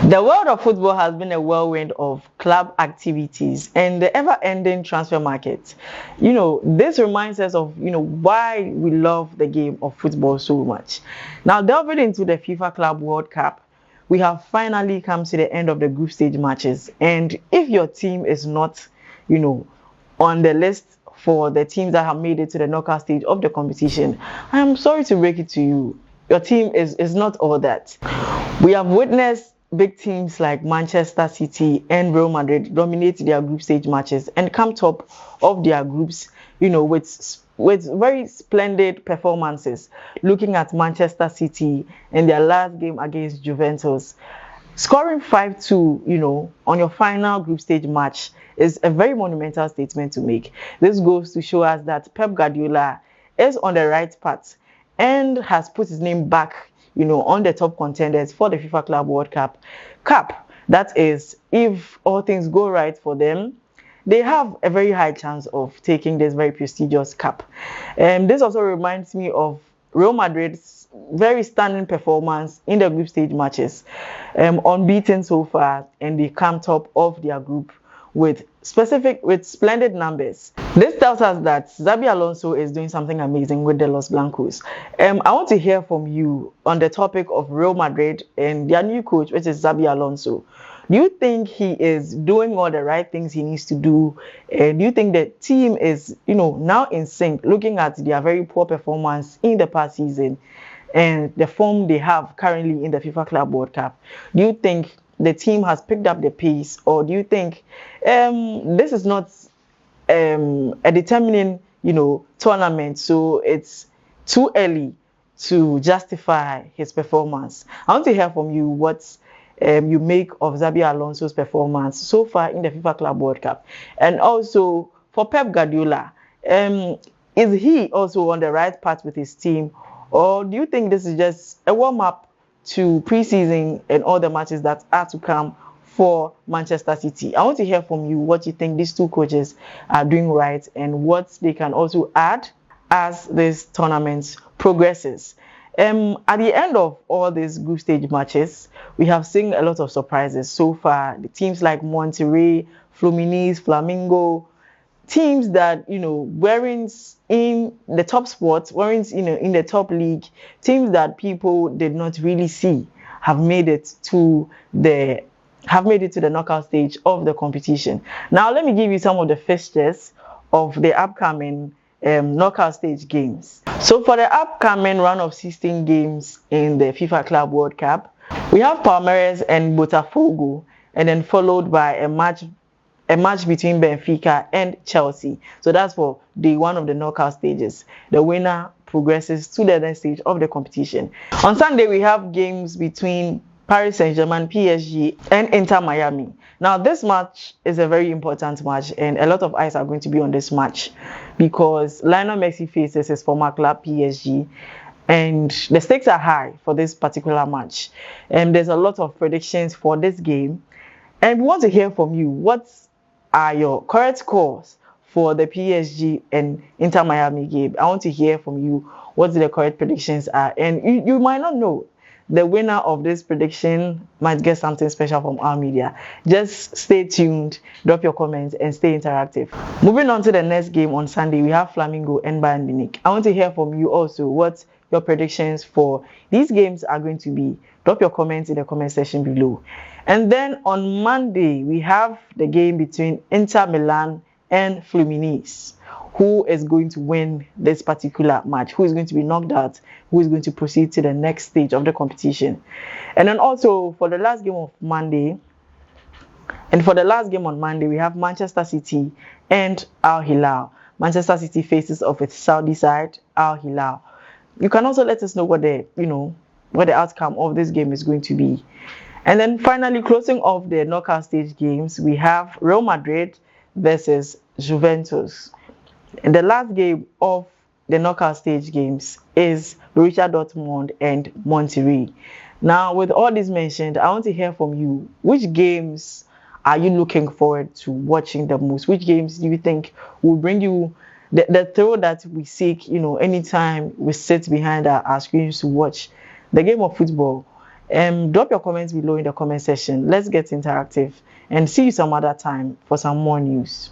The world of football has been a whirlwind of club activities and the ever-ending transfer market. This reminds us of, why we love the game of football so much. Now, delving into the FIFA Club World Cup, we have finally come to the end of the group stage matches. And if your team is not, on the list for the teams that have made it to the knockout stage of the competition, I am sorry to break it to you. Your team is not all that. We have witnessed big teams like Manchester City and Real Madrid dominate their group stage matches and come top of their groups, with very splendid performances. Looking at Manchester City in their last game against Juventus, scoring 5-2, on your final group stage match is a very monumental statement to make. This goes to show us that Pep Guardiola is on the right path and has put his name back, on the top contenders for the FIFA Club World Cup. That is, if all things go right for them, they have a very high chance of taking this very prestigious cup. This also reminds me of Real Madrid's very stunning performance in the group stage matches, unbeaten so far, and they come top of their group with splendid numbers. This tells us that Xabi Alonso is doing something amazing with the Los Blancos. I want to hear from you on the topic of Real Madrid and their new coach, which is Xabi Alonso. Do you think he is doing all the right things he needs to do? Do you think the team is, now in sync, looking at their very poor performance in the past season and the form they have currently in the FIFA Club World Cup? Do you think the team has picked up the pace, or do you think this is not a determining, tournament, so it's too early to justify his performance? I want to hear from you what you make of Xabi Alonso's performance so far in the FIFA Club World Cup. And also for Pep Guardiola, is he also on the right path with his team, or do you think this is just a warm-up to preseason and all the matches that are to come for Manchester City? I want to hear from you what you think these two coaches are doing right and what they can also add as this tournament progresses. At the end of all these group stage matches, we have seen a lot of surprises so far. The teams like Monterrey, Fluminense, Flamengo, teams that weren't in the top spots, weren't in the top league, teams that people did not really see have made it to the knockout stage of the competition. Now let me give you some of the fixtures of the upcoming knockout stage games. So for the upcoming round of 16 games in the FIFA Club World Cup, we have Palmeiras and Botafogo, and then followed by a match between Benfica and Chelsea. So that's for day one of the knockout stages. The winner progresses to the next stage of the competition. On Sunday, we have games between Paris Saint-Germain, PSG, and Inter Miami. Now, this match is a very important match, and a lot of eyes are going to be on this match because Lionel Messi faces his former club, PSG, and the stakes are high for this particular match. And there's a lot of predictions for this game, and we want to hear from you. What are your correct scores for the PSG and Inter Miami game? I want to hear from you what the correct predictions are. And you might not know. The winner of this prediction might get something special from our media. Just stay tuned, drop your comments, and stay interactive. Moving on to the next game on Sunday, we have Flamengo and Bayern Munich. I want to hear from you also what your predictions for these games are going to be. Drop your comments in the comment section below. And then on Monday, we have the game between Inter Milan and Fluminense. Who is going to win this particular match? Who is going to be knocked out? Who is going to proceed to the next stage of the competition? And then also for the last game of Monday, we have Manchester City and Al Hilal. Manchester City faces off its Saudi side, Al Hilal. You can also let us know what the outcome of this game is going to be. And then finally, closing off the knockout stage games, we have Real Madrid versus Juventus. And the last game of the knockout stage games is Borussia Dortmund and Monterrey. Now, with all this mentioned, I want to hear from you. Which games are you looking forward to watching the most? Which games do you think will bring you the thrill that we seek, anytime we sit behind our screens to watch the game of football? Drop your comments below in the comment section. Let's get interactive and see you some other time for some more news.